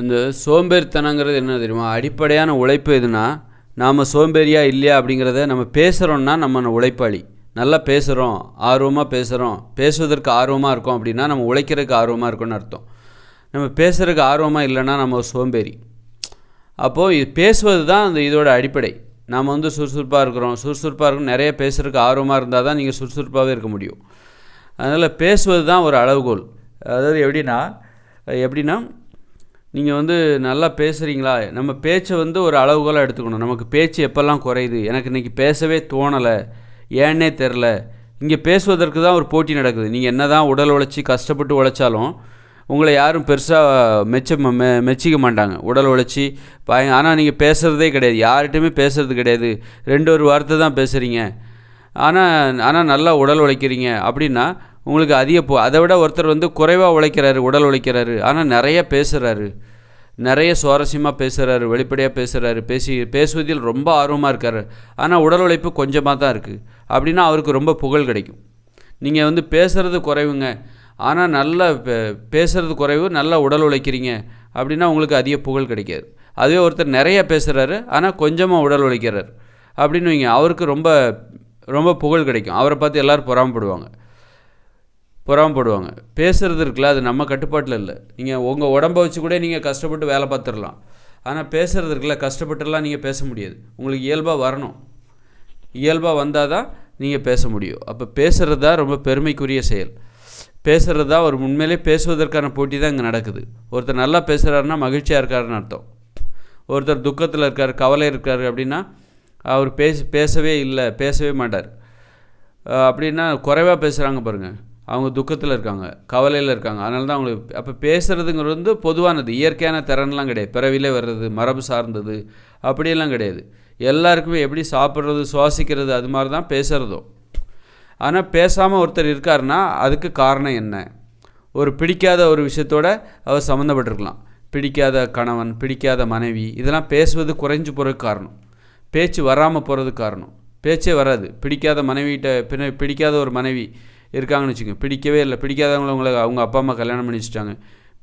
இந்த சோம்பேறித்தனங்கிறது என்ன தெரியுமா? அடிப்படையான உழைப்பு எதுனா, நாம் சோம்பேறியா இல்லையா அப்படிங்கிறத நம்ம பேசுகிறோன்னா நம்ம உழைப்பாளி. நல்லா பேசுகிறோம், ஆர்வமாக பேசுகிறோம், பேசுவதற்கு ஆர்வமாக இருக்கோம் அப்படின்னா நம்ம உழைக்கிறதுக்கு ஆர்வமாக இருக்கோன்னு அர்த்தம். நம்ம பேசுகிறதுக்கு ஆர்வமாக இல்லைன்னா நம்ம சோம்பேறி. அப்போது இது பேசுவது தான் அந்த இதோட அடிப்படை. நாம் சுறுசுறுப்பாக இருக்கிறோம், சுறுசுறுப்பாக இருக்கணும், நிறைய பேசுகிறதுக்கு ஆர்வமாக இருந்தால் தான் நீங்கள் சுறுசுறுப்பாகவே இருக்க முடியும். அதனால் பேசுவது தான் ஒரு அளவுகோல். அதாவது எப்படின்னா நீங்கள் நல்லா பேசுகிறீங்களா? நம்ம பேச்சை ஒரு அளவுகோலாக எடுத்துக்கணும். நமக்கு பேச்சு எப்போல்லாம் குறையுது, எனக்கு இன்றைக்கி பேசவே தோணலை, ஏன்னே தெரில. இங்கே பேசுவதற்கு தான் ஒரு போட்டி நடக்குது. நீங்கள் என்ன தான் உடல் உழைச்சி கஷ்டப்பட்டு உழைச்சாலும் உங்களை யாரும் பெருசாக மெச்சிக்க மாட்டாங்க. உடல் உழைச்சி ஆனால் நீங்கள் பேசுகிறதே கிடையாது, யார்கிட்டையுமே பேசுகிறது கிடையாது, ஒரு வார்த்தை தான் பேசுகிறீங்க. ஆனால் நல்லா உடல் உழைக்கிறீங்க அப்படின்னா உங்களுக்கு அதை விட ஒருத்தர் குறைவாக உழைக்கிறாரு, உடல் உழைக்கிறாரு, ஆனால் நிறைய பேசுகிறாரு, நிறைய சுவாரஸ்யமாக பேசுகிறாரு, வெளிப்படையாக பேசுகிறாரு, பேசுவதில் ரொம்ப ஆர்வமாக இருக்கார், ஆனால் உடல் உழைப்பு கொஞ்சமாக தான் இருக்குது அப்படின்னா அவருக்கு ரொம்ப புகழ் கிடைக்கும். நீங்கள் பேசுகிறது குறைவுங்க, ஆனால் நல்லா பேசுகிறது குறைவு, நல்லா உடல் உழைக்கிறீங்க அப்படின்னா உங்களுக்கு அதிக புகழ் கிடைக்காது. அதுவே ஒருத்தர் நிறைய பேசுகிறாரு ஆனால் கொஞ்சமாக உடல் உழைக்கிறார் அப்படின்னு வைங்க, அவருக்கு ரொம்ப ரொம்ப புகழ் கிடைக்கும். அவரை பார்த்து எல்லோரும் பொறாமப்படுவாங்க. பேசுகிறது இருக்குல்ல, அது நம்ம கட்டுப்பாட்டில் இல்லை. நீங்கள் உங்கள் உடம்பை வச்சு கூட நீங்கள் கஷ்டப்பட்டு வேலை பார்த்துடலாம், ஆனால் பேசுகிறது இருக்குல்ல, கஷ்டப்பட்டுலாம் நீங்கள் பேச முடியாது. உங்களுக்கு இயல்பாக வரணும், இயல்பாக வந்தால் தான் நீங்கள் பேச முடியும். அப்போ பேசுகிறது தான் ரொம்ப பெருமைக்குரிய செயல். பேசுகிறது தான் ஒரு உண்மையிலே பேசுவதற்கான போட்டி தான் இங்கே நடக்குது. ஒருத்தர் நல்லா பேசுகிறாருன்னா மகிழ்ச்சியாக இருக்காருன்னு அர்த்தம். ஒருத்தர் துக்கத்தில் இருக்கார், கவலை இருக்கார் அப்படின்னா அவர் பேசவே மாட்டார். அப்படின்னா குறைவாக பேசுகிறாங்க பாருங்கள், அவங்க துக்கத்தில் இருக்காங்க, கவலையில் இருக்காங்க. அதனால தான் அவங்களுக்கு அப்போ பேசுகிறதுங்கிறது பொதுவானது, இயற்கையான திறன்லாம் கிடையாது, பிறவிலே வர்றது, மரபு சார்ந்தது அப்படியெல்லாம் கிடையாது. எல்லாருக்குமே எப்படி சாப்பிட்றது, சுவாசிக்கிறது, அது மாதிரி தான் பேசுகிறதும். ஆனால் பேசாமல் ஒருத்தர் இருக்காருன்னா அதுக்கு காரணம் என்ன? ஒரு பிடிக்காத ஒரு விஷயத்தோடு அவர் சம்மந்தப்பட்டிருக்கலாம். பிடிக்காத கணவன், பிடிக்காத மனைவி, இதெல்லாம் பேசுவது குறைஞ்சு போகிறதுக்கு காரணம். பேச்சு வராமல் போகிறதுக்கு காரணம். பேச்சே வராது. பிடிக்காத மனைவிகிட்ட பிடிக்காத ஒரு மனைவி இருக்காங்கன்னு வச்சுக்கோங்க, பிடிக்கவே இல்லை, பிடிக்காதவங்களை அவங்க அப்பா அம்மா கல்யாணம் பண்ணி வச்சுட்டாங்க,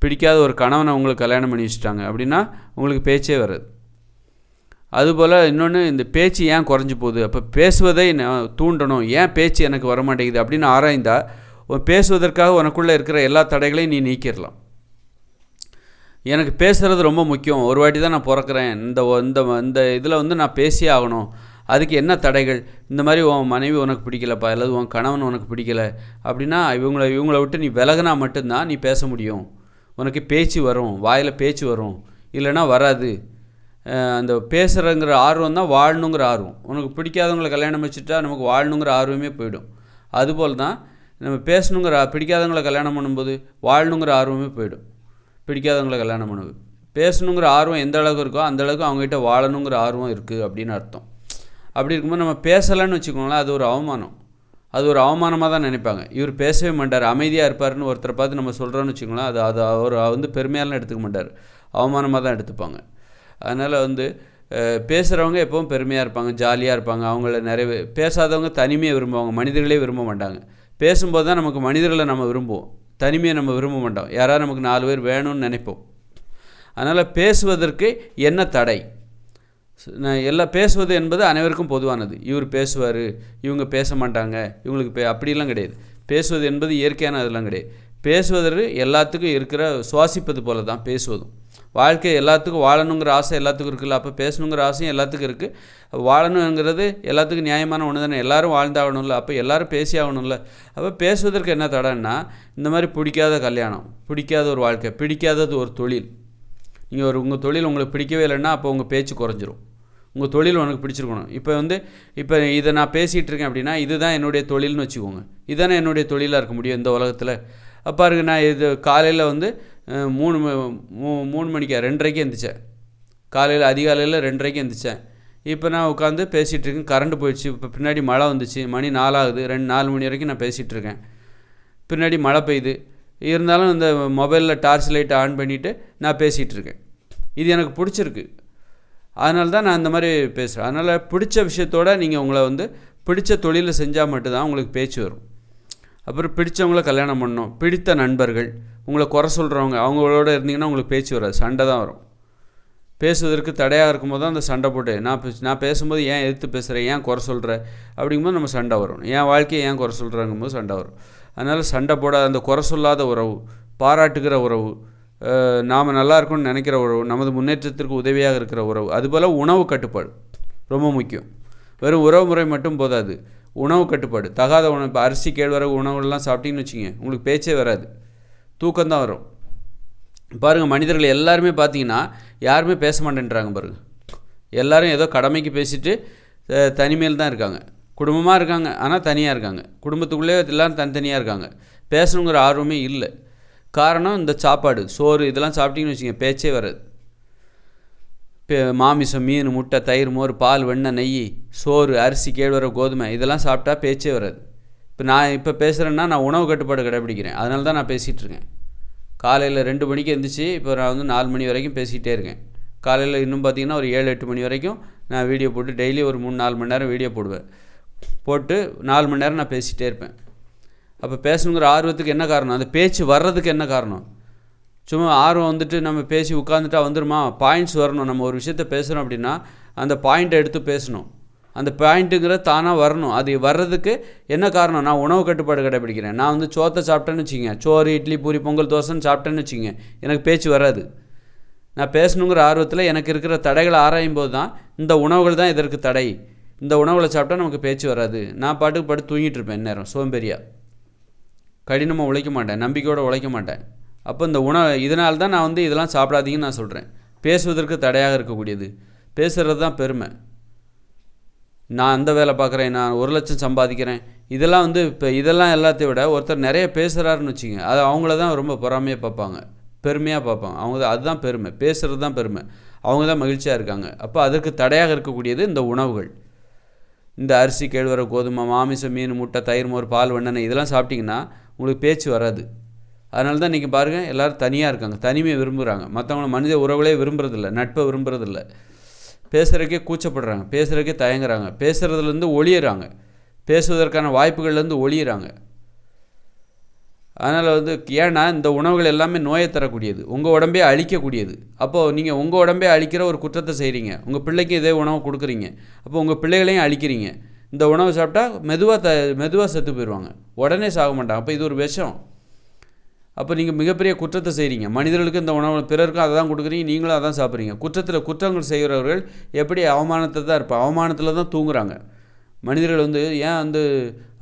பிடிக்காத ஒரு கணவனை அவங்களுக்கு கல்யாணம் பண்ணி வச்சுட்டாங்க அப்படின்னா உங்களுக்கு பேச்சே வராது. அதுபோல் இன்னொன்று, இந்த பேச்சு ஏன் குறைஞ்சி போகுது, அப்போ பேசுவதை தூண்டணும், ஏன் பேச்சு எனக்கு வரமாட்டேங்குது அப்படின்னு ஆராய்ந்தால் பேசுவதற்காக உனக்குள்ளே இருக்கிற எல்லா தடைகளையும் நீ நீக்கிடலாம். எனக்கு பேசுகிறது ரொம்ப முக்கியம், ஒரு வாட்டி தான் நான் பிறக்கிறேன், இந்த இதில் நான் பேசியே ஆகணும், அதுக்கு என்ன தடைகள்? இந்த மாதிரி உன் மனைவி உனக்கு பிடிக்கலப்பா, அல்லது உன் கணவன் உனக்கு பிடிக்கலை அப்படின்னா இவங்கள விட்டு நீ விலகினா மட்டும்தான் நீ பேச முடியும். உனக்கு பேச்சு வரும், வாயில் பேச்சு வரும், இல்லைன்னா வராது. அந்த பேசுகிறங்கிற ஆர்வம் தான் வாழணுங்கிற ஆர்வம். உனக்கு பிடிக்காதவங்களை கல்யாணம் வச்சுட்டா நமக்கு வாழணுங்கிற ஆர்வமே போயிடும். அதுபோல் தான் நம்ம பிடிக்காதவங்களை கல்யாணம் பண்ணும்போது வாழணுங்கிற ஆர்வமே போயிடும். பிடிக்காதவங்களை கல்யாணம் பண்ணுவது, பேசணுங்கிற ஆர்வம் எந்த அளவுக்கு இருக்கோ அந்த அளவுக்கு அவங்ககிட்ட வாழணுங்கிற ஆர்வம் இருக்குது அப்படின்னு அர்த்தம். அப்படி இருக்கும்போது நம்ம பேசலைன்னு வச்சுக்கோங்களேன், அது ஒரு அவமானம். அது ஒரு அவமானமாக தான் நினைப்பாங்க. இவர் பேசவே மாட்டார், அமைதியாக இருப்பார்னு ஒருத்தரை பார்த்து நம்ம சொல்கிறோன்னு வச்சுக்கோங்களேன், அது அவர் பெருமையாலாம் எடுத்துக்க மாட்டார், அவமானமாக தான் எடுத்துப்பாங்க. அதனால் பேசுகிறவங்க எப்பவும் பெருமையாக இருப்பாங்க, ஜாலியாக இருப்பாங்க. அவங்கள நிறைய பேசாதவங்க தனிமையை விரும்புவாங்க, மனிதர்களே விரும்ப மாட்டாங்க. பேசும்போது தான் நமக்கு மனிதர்களை நம்ம விரும்புவோம், தனிமையை நம்ம விரும்ப மாட்டோம். யாராவது நமக்கு 4 பேர் வேணும்னு நினைப்போம். அதனால் பேசுவதற்கு என்ன தடை? பேசுவது என்பது அனைவருக்கும் பொதுவானது. இவர் பேசுவார், இவங்க பேச மாட்டாங்க, இவங்களுக்கு அப்படிலாம் கிடையாது. பேசுவது என்பது இயற்கையான அதெல்லாம் கிடையாது. பேசுவதற்கு எல்லாத்துக்கும் இருக்கிற சுவாசிப்பது போல தான் பேசுவதும். வாழ்க்கை எல்லாத்துக்கும் வாழணுங்கிற ஆசை எல்லாத்துக்கும் இருக்குல்ல, அப்போ பேசணுங்கிற ஆசையும் எல்லாத்துக்கும் இருக்குது. வாழணுங்கிறது எல்லாத்துக்கும் நியாயமான ஒன்று தானே, எல்லோரும் வாழ்ந்தாகணும்ல, அப்போ எல்லோரும் பேசி ஆகணும்ல. அப்போ பேசுவதற்கு என்ன தடைன்னா, இந்த மாதிரி பிடிக்காத கல்யாணம், பிடிக்காத ஒரு வாழ்க்கை, பிடிக்காதது ஒரு தொழில். நீங்கள் உங்கள் தொழில் உங்களுக்கு பிடிக்கவே இல்லைன்னா அப்போ உங்கள் பேச்சு குறைஞ்சிரும். உங்கள் தொழில் உனக்கு பிடிச்சிருக்கணும். இப்போ இதை நான் பேசிகிட்டு இருக்கேன் அப்படின்னா இதுதான் என்னுடைய தொழில்னு வச்சுக்கோங்க. இதுதானே என்னுடைய தொழிலாக இருக்க முடியும் இந்த உலகத்தில். பாருங்க, நான் இது காலையில் 3 மணிக்கு 2:30க்கு எழுந்திரிச்சேன். காலையில் அதிகாலையில் 2:30க்கு எழுந்திரிச்சேன். இப்போ நான் உட்காந்து பேசிகிட்டு இருக்கேன், கரண்ட் போயிடுச்சு, இப்போ பின்னாடி மழை வந்துச்சு, மணி 4 ஆகுது, 4 மணி வரைக்கும் நான் பேசிகிட்டு இருக்கேன், பின்னாடி மழை பெய்யுது. இருந்தாலும் இந்த மொபைலில் டார்ச் லைட்டை ஆன் பண்ணிவிட்டு நான் பேசிகிட்டு இருக்கேன். இது எனக்கு பிடிச்சிருக்கு, அதனால தான் நான் இந்த மாதிரி பேசுகிறேன். அதனால் பிடிச்ச விஷயத்தோடு நீங்கள் உங்களை பிடிச்ச தொழிலை செஞ்சால் மட்டும்தான் உங்களுக்கு பேச்சு வரும். அப்புறம் பிடித்தவங்கள கல்யாணம் பண்ணணும், பிடித்த நண்பர்கள், உங்களை குறை சொல்கிறவங்க அவங்களோட இருந்தீங்கன்னா உங்களுக்கு பேச்சு வராது, சண்டை தான் வரும். பேசுவதற்கு தடையாக இருக்கும்போது தான் அந்த சண்டை போட்டு நான் பேசும்போது ஏன் எதிர்த்து பேசுகிறேன், ஏன் குறை சொல்கிற அப்படிங்கும்போது நம்ம சண்டை வரும். என் வாழ்க்கையை ஏன் குறை சொல்கிறாங்கும்போது சண்டை வரும். அதனால் சண்டை போடாத அந்த குறை சொல்லாத உறவு, பாராட்டுகிற உறவு, நாம் நல்லா இருக்கணும்னு நினைக்கிற உறவு, நமது முன்னேற்றத்திற்கு உதவியாக இருக்கிற உறவு. அதுபோல் உணவு கட்டுப்பாடு ரொம்ப முக்கியம். வெறும் உறவு முறை மட்டும் போதாது, உணவு கட்டுப்பாடு. தகாத உணவு, இப்போ அரிசி கேழ்வரகு உணவுகள்லாம் சாப்பிட்டீங்கன்னு வச்சுங்க, உங்களுக்கு பேச்சே வராது, தூக்கம்தான் வரும். பாருங்கள், மனிதர்கள் எல்லாருமே பார்த்தீங்கன்னா யாருமே பேச மாட்டேன்றாங்க பாருங்கள். எல்லோரும் ஏதோ கடமைக்கு பேசிட்டு தனிமையில் தான் இருக்காங்க. குடும்பமாக இருக்காங்க, ஆனால் தனியாக இருக்காங்க. குடும்பத்துக்குள்ளே எல்லோரும் தனித்தனியாக இருக்காங்க. பேசணுங்கிற ஆர்வமே இல்லை. காரணம் இந்த சாப்பாடு, சோறு இதெல்லாம் சாப்பிட்டீங்கன்னு வச்சுங்க, பேச்சே வராது. மாமிசம், மீன், முட்டை, தயிர், மோர், பால், வெண்ணெய், நெய், சோறு, அரிசி, கேழ்வரகு, கோதுமை இதெல்லாம் சாப்பிட்டா பேச்சே வராது. இப்போ பேசுகிறேன்னா நான் உணவு கட்டுப்பாடு கடைப்பிடிக்கிறேன், அதனால தான் நான் பேசிகிட்டு இருக்கேன். காலையில் 2 மணிக்கு எழுந்திரிச்சி இப்போ நான் 4 மணி வரைக்கும் பேசிகிட்டே இருக்கேன். காலையில் இன்னும் பார்த்திங்கன்னா ஒரு 7-8 மணி வரைக்கும் நான் வீடியோ போட்டு டெய்லி ஒரு 3-4 மணி நேரம் வீடியோ போடுவேன். போட்டு 4 மணி நேரம் நான் பேசிகிட்டே இருப்பேன். அப்போ பேசணுங்கிற ஆர்வத்துக்கு என்ன காரணம், அந்த பேச்சு வர்றதுக்கு என்ன காரணம்? சும்மா ஆர்வம் வந்துட்டு நம்ம பேசி உட்காந்துட்டா வந்துடுமா? பாயிண்ட்ஸ் வரணும். நம்ம ஒரு விஷயத்த பேசுகிறோம் அப்படின்னா அந்த பாயிண்ட்டை எடுத்து பேசணும். அந்த பாயிண்ட்டுங்கிற தானாக வரணும். அது வர்றதுக்கு என்ன காரணம்? நான் உணவு கட்டுப்பாடு கடைப்பிடிக்கிறேன். நான் சோத்தை சாப்பிட்டேன்னு வச்சுங்க, சோறு, இட்லி, பூரி, பொங்கல், தோசைன்னு சாப்பிட்டேன்னு வச்சுங்க, எனக்கு பேச்சு வராது. நான் பேசணுங்கிற ஆர்வத்தில் எனக்கு இருக்கிற தடைகளை ஆராயும் போது தான் இந்த உணவுகள் தான் இதற்கு தடை, இந்த உணவுகளை சாப்பிட்டா நமக்கு பேச்சு வராது. நான் பாட்டுக்கு படுத்து தூங்கிட்டு இருப்பேன் நேரம், சோம்பேறியா, கடினமாக உழைக்க மாட்டேன், நம்பிக்கையோடு உழைக்க மாட்டேன். அப்போ இந்த இதனால தான் நான் இதெல்லாம் சாப்பிடாதீங்கன்னு நான் சொல்கிறேன். பேசுவதற்கு தடையாக இருக்கக்கூடியது, பேசுகிறது தான் பெருமை. நான் அந்த வேலை பார்க்குறேன், நான் 1 லட்சம் சம்பாதிக்கிறேன், இதெல்லாம் இப்போ இதெல்லாம் எல்லாத்தையும் விட ஒருத்தர் நிறைய பேசுகிறாருன்னு வச்சுங்க, அது அவங்கள தான் ரொம்ப பொறாமையாக பார்ப்பாங்க, பெருமையாக பார்ப்பாங்க. அதுதான் பெருமை, பேசுகிறது தான் பெருமை. அவங்க தான் மகிழ்ச்சியாக இருக்காங்க. அப்போ அதற்கு தடையாக இருக்கக்கூடியது இந்த உணவுகள். இந்த அரிசி, கேழ்வரகு, கோதுமை, மாமிசம், மீன், முட்டை, தயிர், மோர், பால், வெண்ணெய் இதெல்லாம் சாப்பிட்டிங்கன்னா உங்களுக்கு பேச்சு வராது. அதனால தான் இன்றைக்கி பாருங்கள், எல்லோரும் தனியாக இருக்காங்க, தனிமையை விரும்புகிறாங்க. மற்றவங்கள மனித உறவுகளே விரும்புறதில்ல, நட்பை விரும்புறதில்ல. பேசுகிறதுக்கே கூச்சப்படுறாங்க, பேசுகிறதுக்கே தயங்குறாங்க, பேசுகிறதுலேருந்து ஒளியிறாங்க, பேசுவதற்கான வாய்ப்புகள்லேருந்து ஒளியிறாங்க. அதனால் ஏன்னா இந்த உணவுகள் எல்லாமே நோயை தரக்கூடியது, உங்கள் உடம்பே அழிக்கக்கூடியது. அப்போது நீங்கள் உங்கள் உடம்பே அழிக்கிற ஒரு குற்றத்தை செய்கிறீங்க. உங்கள் பிள்ளைக்கு இதே உணவு கொடுக்குறீங்க, அப்போ உங்கள் பிள்ளைகளையும் அழிக்கிறீங்க. இந்த உணவு சாப்பிட்டா மெதுவாக செத்து போயிடுவாங்க, உடனே சாக மாட்டாங்க. அப்போ இது ஒரு விஷம். அப்போ நீங்கள் மிகப்பெரிய குற்றத்தை செய்கிறீங்க. மனிதர்களுக்கு இந்த உணவு, பிறருக்கும் அதை தான் கொடுக்குறீங்க, நீங்களும் அதான் சாப்பிட்றீங்க. குற்றங்கள் செய்கிறவர்கள் எப்படி அவமானத்தை தான் இருப்பாங்க, அவமானத்தில் தான் தூங்குறாங்க. மனிதர்கள் ஏன்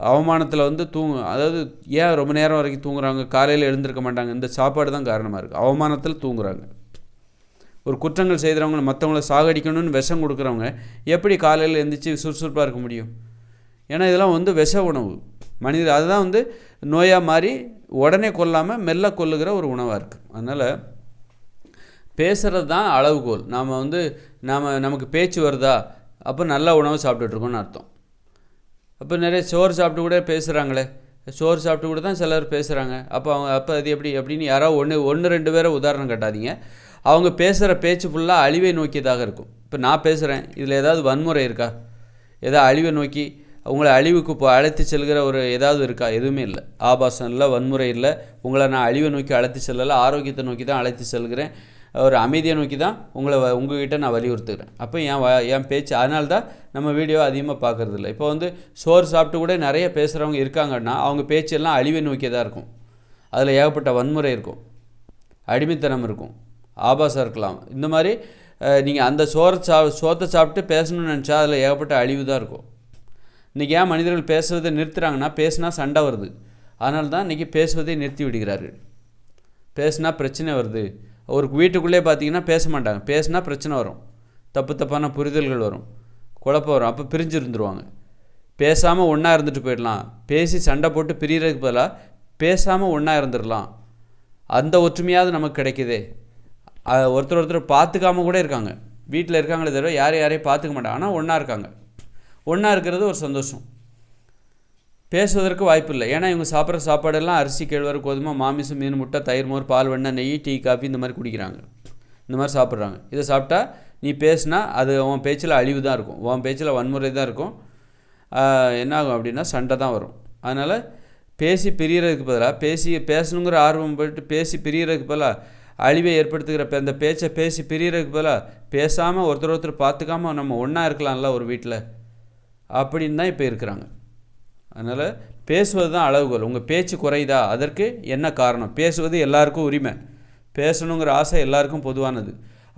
அவமானத்தில் அதாவது ஏன் ரொம்ப நேரம் வரைக்கும் தூங்குறாங்க, காலையில் எழுந்திருக்க மாட்டாங்க, இந்த சாப்பாடு தான் காரணமாக இருக்குது. அவமானத்தில் தூங்குறாங்க. ஒரு குற்றங்கள் செய்கிறவங்க, மற்றவங்கள சாகடிக்கணும்னு விஷம் கொடுக்குறவங்க எப்படி காலையில் எழுந்திரிச்சு சுறுசுறுப்பாக இருக்க முடியும்? ஏன்னா இதெல்லாம் விஷ உணவு. மனிதர் அதுதான் நோயாக மாறி உடனே கொல்லாமல் மெல்ல கொல்லுகிற ஒரு உணவாக இருக்குது. அதனால் பேசுகிறது தான் அளவுகோல். நமக்கு பேச்சு வருதா, அப்போ நல்ல உணவு சாப்பிட்டுட்ருக்கோன்னு அர்த்தம். அப்போ நிறைய சோறு சாப்பிட்டு கூட பேசுகிறாங்களே, சோறு சாப்பிட்டு கூட தான் சிலர் பேசுகிறாங்க. அப்போ அது எப்படி அப்படின்னு யாராவது ஒன்று 2 பேரை உதாரணம் காட்டாதீங்க. அவங்க பேசுகிற பேச்சு ஃபுல்லாக அழிவை நோக்கியதாக இருக்கும். இப்போ நான் பேசுகிறேன், இதில் ஏதாவது வன்முறை இருக்கா, ஏதாவது அழிவை நோக்கி உங்களை அழிவுக்கு அழைத்து செல்கிற ஒரு ஏதாவது இருக்கா? எதுவுமே இல்லை. ஆபாசம் இல்லை, வன்முறை இல்லை. உங்களை நான் அழிவை நோக்கி அழைத்து செல்லலை, ஆரோக்கியத்தை நோக்கி தான் அழைத்து செல்கிறேன். ஒரு அமைதியை நோக்கி தான் உங்கள்கிட்ட நான் வலியுறுத்துகிறேன். அப்போ என் பேச்சு, அதனால தான் நம்ம வீடியோ அதிகமாக பார்க்குறதில்ல. இப்போ சோறு சாப்பிட்டு கூட நிறைய பேசுகிறவங்க இருக்காங்கன்னா அவங்க பேச்செல்லாம் அழிவை நோக்கியதாக இருக்கும். அதில் ஏகப்பட்ட வன்முறை இருக்கும், அடிமைத்தனம் இருக்கும், ஆபாசம் இருக்கலாம். இந்த மாதிரி நீங்கள் அந்த சோத்தை சாப்பிட்டு பேசணும்னு நினச்சா அதில் ஏகப்பட்ட அழிவு தான் இருக்கும். இன்றைக்கி ஏன் மனிதர்கள் பேசுவதை நிறுத்துகிறாங்கன்னா, பேசுனா சண்டை வருது, அதனால தான் இன்றைக்கி பேசுவதை நிறுத்தி விடுகிறார்கள். பேசுனா பிரச்சனை வருது. ஒரு வீட்டுக்குள்ளே பார்த்தீங்கன்னா பேச மாட்டாங்க, பேசுனா பிரச்சனை வரும், தப்பான புரிதல்கள் வரும், குழப்பம் வரும், அப்போ பிரிஞ்சு இருந்துருவாங்க. பேசாமல் ஒன்றா இருந்துட்டு போயிடலாம், பேசி சண்டை போட்டு பிரியறதுக்கு பதிலாக பேசாமல் ஒன்றா இருந்துடலாம், அந்த ஒற்றுமையாவது நமக்கு கிடைக்குதே. ஒருத்தர் பார்த்துக்காம கூட இருக்காங்க, வீட்டில் இருக்காங்களே தவிர யாரையும் பார்த்துக்க மாட்டாங்க, ஆனால் ஒன்றா இருக்காங்க. ஒன்றா இருக்கிறது ஒரு சந்தோஷம். பேசுவதற்கு வாய்ப்பு இல்லை. ஏன்னா இவங்க சாப்பிட்ற சாப்பாடெல்லாம் அரிசி, கேழ்வரகு, கோதுமை, மாமிசம், மீன், முட்டை, தயிர், மோர், பால், வெண்ணெய், நெய், டீ, காஃபி இந்த மாதிரி குடிக்கிறாங்க, இந்த மாதிரி சாப்பிட்றாங்க. இதை சாப்பிட்டா நீ பேசுனா அது உன் பேச்சில் அழிவு தான் இருக்கும், உன் பேச்சில் வன்முறை தான் இருக்கும். என்ன ஆகும் அப்படின்னா சண்டை தான் வரும். அதனால் பேசி பிரியறதுக்கு பதிலாக பேசணுங்கிற ஆர்வம் போயிட்டு பேசி பிரியறதுக்கு பதிலாக அழிவை ஏற்படுத்துகிற அந்த பேச்சை பேசி பிரியறதுக்கு பதிலாக பேசாமல் ஒருத்தர் பார்த்துக்காமல் நம்ம ஒன்றா இருக்கலாம்ல ஒரு வீட்டில் அப்படின்னு தான் இப்போ இருக்கிறாங்க. அதனால் பேசுவது தான் அளவுகோல். உங்கள் பேச்சு குறையுதா, அதற்கு என்ன காரணம்? பேசுவது எல்லாருக்கும் உரிமை, பேசணுங்கிற ஆசை எல்லாருக்கும் பொதுவானது.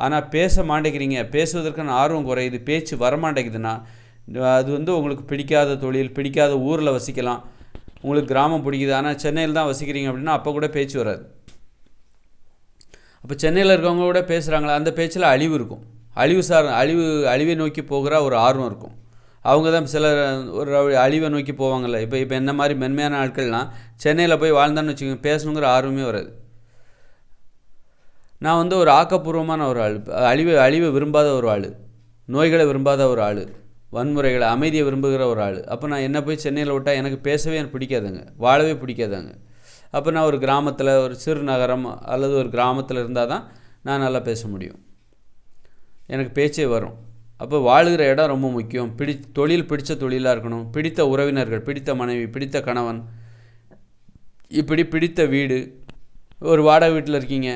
ஆனால் பேச மாட்டேங்கிறீங்க, பேசுவதற்கான ஆர்வம் குறையுது, பேச்சு வரமாட்டேங்குதுன்னா அது உங்களுக்கு பிடிக்காத தொழில், பிடிக்காத ஊரில் வசிக்கலாம். உங்களுக்கு கிராமம் பிடிக்குது, ஆனால் சென்னையில் தான் வசிக்கிறீங்க அப்படின்னா அப்போ கூட பேச்சு வராது. அப்போ சென்னையில் இருக்கவங்க கூட பேசுகிறாங்களா, அந்த பேச்சில் அழிவு இருக்கும். அழிவை நோக்கி போகிற ஒரு ஆர்வம் இருக்கும். அவங்க தான் சிலர் ஒரு அழிவை நோக்கி போவாங்கள்ல. இப்போ என்ன மாதிரி மென்மையான ஆட்கள்லாம் சென்னையில் போய் வாழ்ந்தான்னு வச்சுக்கோங்க, பேசணுங்கிற ஆர்வமே வராது. நான் ஒரு ஆக்கப்பூர்வமான ஒரு ஆள், அழிவை விரும்பாத ஒரு ஆள், நோய்களை விரும்பாத ஒரு ஆள், வன்முறைகளை, அமைதியை விரும்புகிற ஒரு ஆள். அப்போ நான் என்ன போய் சென்னையில் விட்டால் எனக்கு பேசவே எனக்கு பிடிக்காதுங்க, வாழவே பிடிக்காதாங்க. அப்போ நான் ஒரு கிராமத்தில், ஒரு சிறு நகரம் அல்லது ஒரு கிராமத்தில் இருந்தால் தான் நான் நல்லா பேச முடியும், எனக்கு பேச்சே வரும். அப்போ வாழுகிற இடம் ரொம்ப முக்கியம். தொழில் பிடித்த தொழிலாக இருக்கணும், பிடித்த உறவினர்கள், பிடித்த மனைவி, பிடித்த கணவன், இப்படி பிடித்த வீடு. ஒரு வாடகை வீட்டில் இருக்கீங்க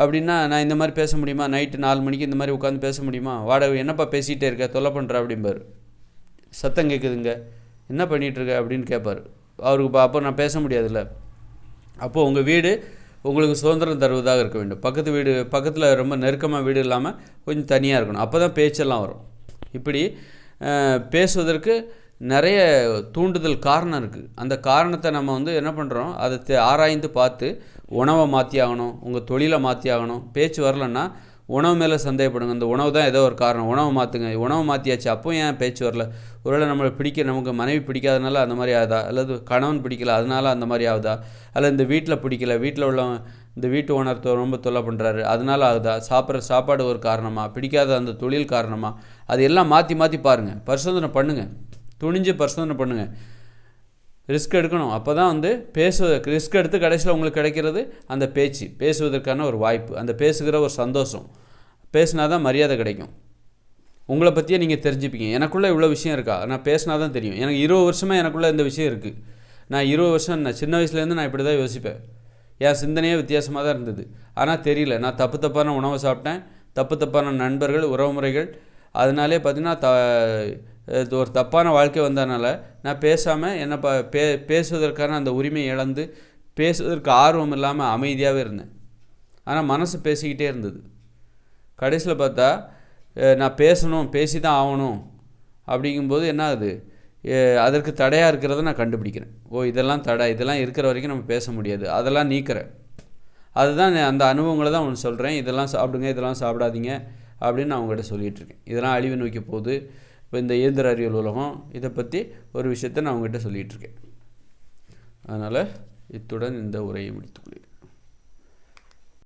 அப்படின்னா நான் இந்த மாதிரி பேச முடியுமா? நைட்டு 4 மணிக்கு இந்த மாதிரி உட்காந்து பேச முடியுமா? வாடகை என்னப்பா பேசிகிட்டே இருக்க, தொல்லை பண்ணுற அப்படிம்பார். சத்தம் கேட்குதுங்க, என்ன பண்ணிகிட்ருக்க அப்படின்னு கேட்பார் அவருக்கு. அப்போ நான் பேச முடியாதுல்ல. அப்போது உங்கள் வீடு உங்களுக்கு சுதந்திரம் தருவதாக இருக்க வேண்டும். பக்கத்தில் ரொம்ப நெருக்கமாக வீடு இல்லாமல் கொஞ்சம் தனியாக இருக்கணும். அப்போ தான் பேச்செல்லாம் வரும். இப்படி பேசுவதற்கு நிறைய தூண்டுதல் காரணம் இருக்குது. அந்த காரணத்தை நம்ம என்ன பண்ணுறோம், அதை ஆராய்ந்து பார்த்து உணவை மாற்றி ஆகணும், உங்கள் தொழிலை மாற்றி ஆகணும். பேச்சு வரலன்னா உணவு மேலே சந்தேகப்படுங்க. அந்த உணவு தான் ஏதோ ஒரு காரணம், உணவை மாற்றுங்க. உணவு மாற்றியாச்சு, அப்போ ஏன் பேச்சு வரல? ஒருவேளை நமக்கு மனைவி பிடிக்காதனால அந்த மாதிரி ஆகுதா, அல்லது கணவன் பிடிக்கல அதனால அந்த மாதிரி ஆகுதா, அல்லது இந்த வீட்டில் பிடிக்கல, வீட்டில் உள்ள இந்த வீட்டு ஓனர் ரொம்ப தொல்லை பண்ணுறாரு அதனால ஆகுதா, சாப்பிட்ற சாப்பாடு ஒரு காரணமாக, பிடிக்காத அந்த தொழில் காரணமாக, அது எல்லாம் மாற்றி பாருங்கள், பரிசோதனை பண்ணுங்கள், துணிஞ்சு பரிசோதனை பண்ணுங்கள், ரிஸ்க் எடுக்கணும். அப்போ தான் ரிஸ்க் எடுத்து கடைசியில் உங்களுக்கு கிடைக்கிறது அந்த பேச்சு, பேசுவதற்கான ஒரு வாய்ப்பு, அந்த பேசுகிற ஒரு சந்தோஷம். பேசினா தான் மரியாதை கிடைக்கும். உங்களை பற்றியே நீங்கள் தெரிஞ்சுப்பீங்க. எனக்குள்ளே இவ்வளோ விஷயம் இருக்கா, நான் பேசினா தான் தெரியும். எனக்கு 20 வருஷமாக எனக்குள்ளே இந்த விஷயம் இருக்குது. நான் 20 வருஷம், நான் சின்ன வயசுலேருந்து நான் இப்படி தான் யோசிப்பேன். என் சிந்தனையே வித்தியாசமாக தான் இருந்தது. ஆனால் தெரியல, நான் தப்பான உணவை சாப்பிட்டேன், தப்பான நண்பர்கள், உறவுமுறைகள், அதனாலே பார்த்திங்கன்னா ஒரு தப்பான வாழ்க்கை வந்ததுனால நான் பேசாமல் பேசுவதற்கான அந்த உரிமையை இழந்து பேசுவதற்கு ஆர்வம் இல்லாமல் அமைதியாகவே இருந்தேன். ஆனால் மனசு பேசிக்கிட்டே இருந்தது. கடைசியில் பார்த்தா நான் பேசி தான் ஆகணும் அப்படிங்கும்போது என்ன ஆகுது, அதற்கு தடையாக இருக்கிறத நான் கண்டுபிடிக்கிறேன். இதெல்லாம் தடை, இதெல்லாம் இருக்கிற வரைக்கும் நம்ம பேச முடியாது, அதெல்லாம் நீக்கிறேன். அதுதான் அந்த அனுபவங்களை தான் ஒன்று சொல்கிறேன். இதெல்லாம் சாப்பிடுங்க, இதெல்லாம் சாப்பிடாதீங்க அப்படின்னு நான் அவங்ககிட்ட சொல்லிகிட்ருக்கேன். இதெல்லாம் அழிவு நோக்கி போகுது. இப்போ இந்த இயந்திர அறிவியல் உலகம் இதை பற்றி ஒரு விஷயத்தை நான் அவங்ககிட்ட சொல்லிகிட்ருக்கேன். அதனால் இத்துடன் இந்த உரையை முடித்துக்கொள்கிறேன்.